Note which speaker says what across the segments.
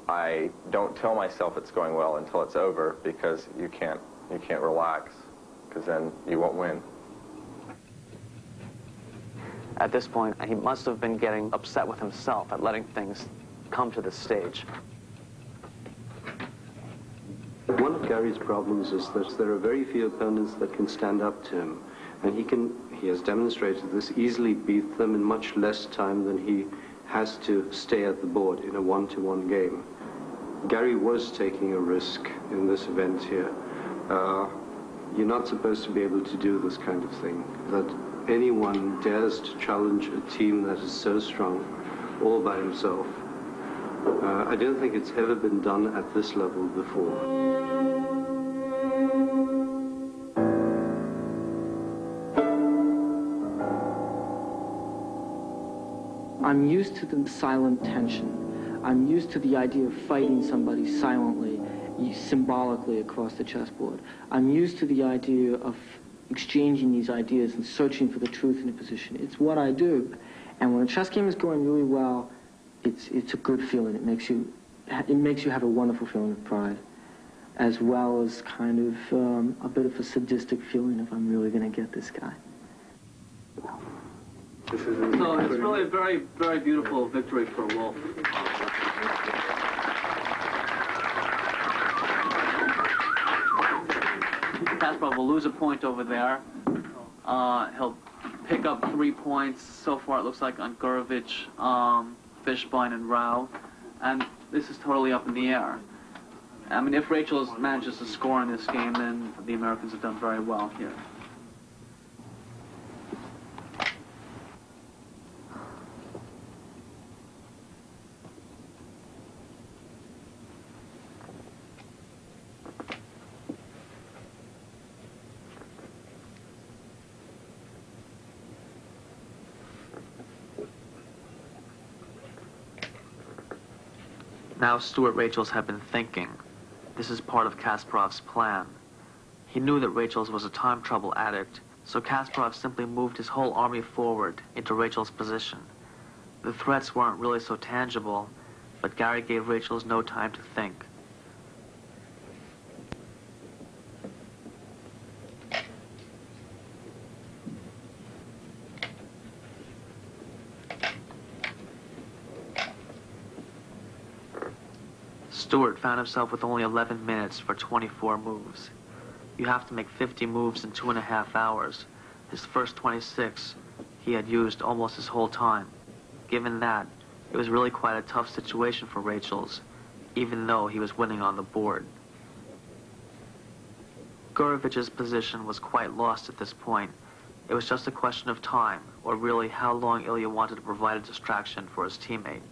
Speaker 1: I don't tell myself it's going well until it's over, because you can't relax, because then you won't win.
Speaker 2: At this point, he must have been getting upset with himself at letting things come to this stage.
Speaker 3: One of Gary's problems is that there are very few opponents that can stand up to him, and he has demonstrated this, easily beat them in much less time than he has to stay at the board in a one-to-one game. Gary was taking a risk in this event here. You're not supposed to be able to do this kind of thing, that anyone dares to challenge a team that is so strong all by himself. I don't think it's ever been done at this level before.
Speaker 4: I'm used to the silent tension. I'm used to the idea of fighting somebody silently, symbolically across the chessboard. I'm used to the idea of exchanging these ideas and searching for the truth in a position. It's what I do. And when a chess game is going really well, it's a good feeling. It makes you have a wonderful feeling of pride, as well as kind of a bit of a sadistic feeling if I'm really going to get this guy.
Speaker 5: So it's really a very, very beautiful victory for Wolf. Kasparov will lose a point over there. He'll pick up 3 points. So far it looks like on Gurevich, Fishbein, and Rao. And this is totally up in the air. I mean, if Rachel manages to score in this game, then the Americans have done very well here.
Speaker 2: Now Stuart Rachels had been thinking. This is part of Kasparov's plan. He knew that Rachels was a time trouble addict, so Kasparov simply moved his whole army forward into Rachels' position. The threats weren't really so tangible, but Gary gave Rachels no time to think. Stuart found himself with only 11 minutes for 24 moves. You have to make 50 moves in 2.5 hours. His first 26, he had used almost his whole time. Given that, it was really quite a tough situation for Rachels, even though he was winning on the board. Gurevich's position was quite lost at this point. It was just a question of time, or really how long Ilya wanted to provide a distraction for his teammate.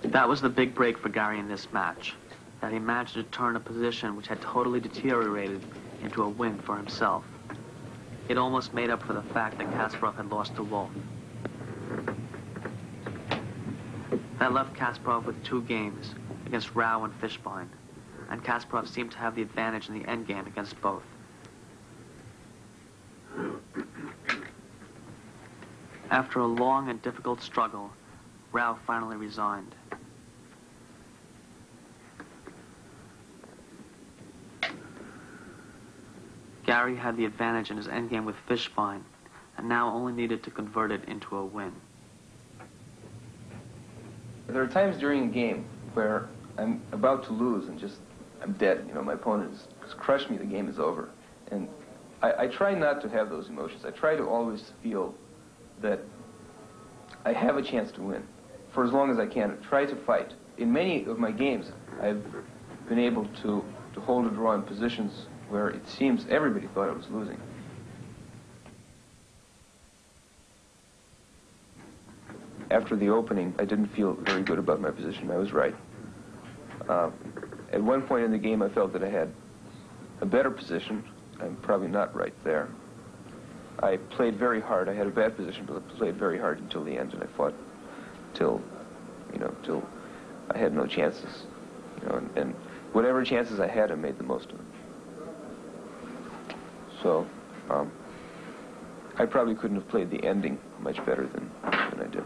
Speaker 2: That was the big break for Gary in this match, that he managed to turn a position which had totally deteriorated into a win for himself. It almost made up for the fact that Kasparov had lost to Wolf. That left Kasparov with 2 games against Rao and Fishbein, and Kasparov seemed to have the advantage in the endgame against both. After a long and difficult struggle, Rao finally resigned. Gary had the advantage in his endgame with Fishbein, and now only needed to convert it into a win.
Speaker 6: There are times during a game where I'm about to lose and just I'm dead. You know, my opponent has crushed me. The game is over. And I try not to have those emotions. I try to always feel that I have a chance to win for as long as I can. Try to fight. In many of my games, I've been able to hold a draw in positions where it seems everybody thought I was losing. After the opening, I didn't feel very good about my position. I was right. At one point in the game, I felt that I had a better position. I'm probably not right there. I played very hard. I had a bad position, but I played very hard until the end, and I fought till I had no chances. You know, and whatever chances I had, I made the most of them. So, I probably couldn't have played the ending much better than I did.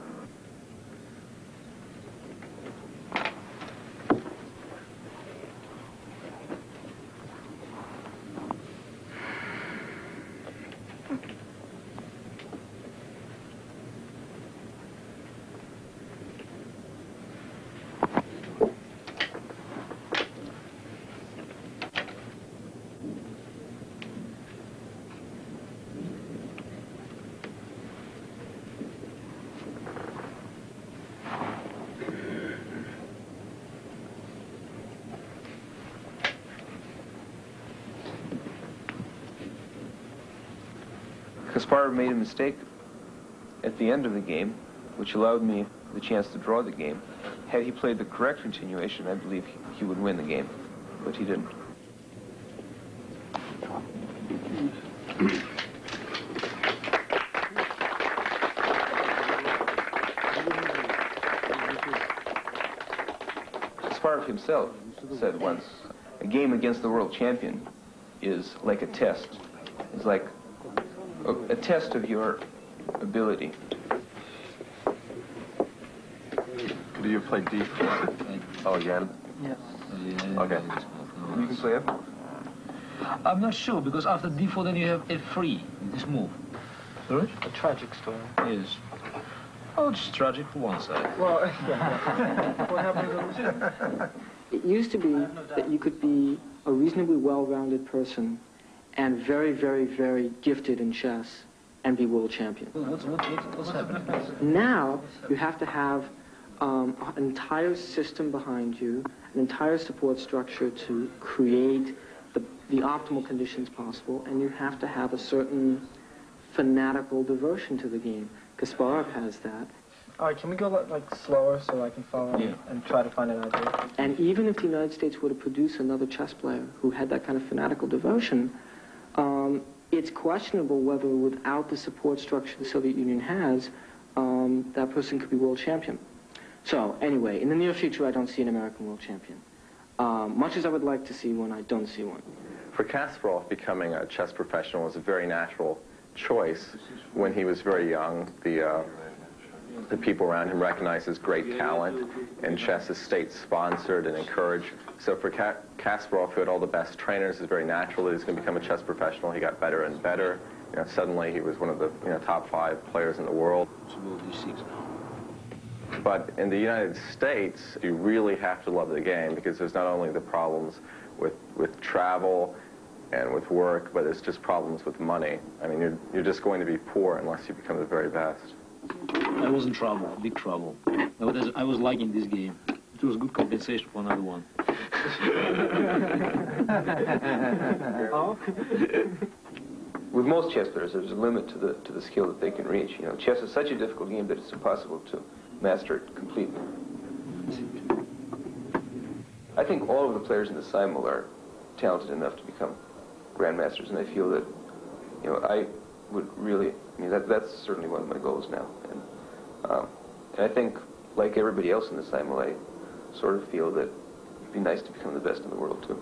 Speaker 6: Kasparov made a mistake at the end of the game, which allowed me the chance to draw the game. Had he played the correct continuation, I believe he would win the game, but he didn't. Kasparov himself said once, a game against the world champion is like a test. It's like a test of your ability.
Speaker 1: Could you play D4? Oh, again?
Speaker 7: Yes.
Speaker 1: Okay.
Speaker 6: You can play F.
Speaker 7: I'm not sure, because after D4 then you have F3, this move. Sorry?
Speaker 4: A tragic story.
Speaker 7: Yes. Oh, it's tragic for one side.
Speaker 4: Well, what happened? It used to be that you could be a reasonably well-rounded person and very, very, very gifted in chess and be world champion.
Speaker 7: What's happening?
Speaker 4: Now, you have to have an entire system behind you, an entire support structure to create the optimal conditions possible, and you have to have a certain fanatical devotion to the game. Kasparov has that.
Speaker 8: All right, can we go like slower so I can follow and try to find an idea?
Speaker 4: And even if the United States were to produce another chess player who had that kind of fanatical devotion, it's questionable whether without the support structure the Soviet Union has, that person could be world champion. So anyway, in the near future, I don't see an American world champion. Much as I would like to see one, I don't see one.
Speaker 1: For Kasparov, becoming a chess professional was a very natural choice. When he was very young, the people around him recognized his great talent, and chess is state-sponsored and encouraged. So for Kasparov, who had all the best trainers, it's very natural that he's going to become a chess professional. He got better and better. You know, suddenly he was one of the top 5 players in the world. But in the United States, you really have to love the game, because there's not only the problems with travel and with work, but it's just problems with money. I mean, you're just going to be poor unless you become the very best.
Speaker 7: I was in trouble, big trouble. I was liking this game. It was good compensation for another one.
Speaker 6: With most chess players, there's a limit to the skill that they can reach. You know, chess is such a difficult game that it's impossible to master it completely. I think all of the players in the simul are talented enough to become grandmasters, and I feel that, you know, I would really, I mean, that's certainly one of my goals now. And I think, like everybody else in the simul, I sort of feel that it'd be nice to become the best in the world, too.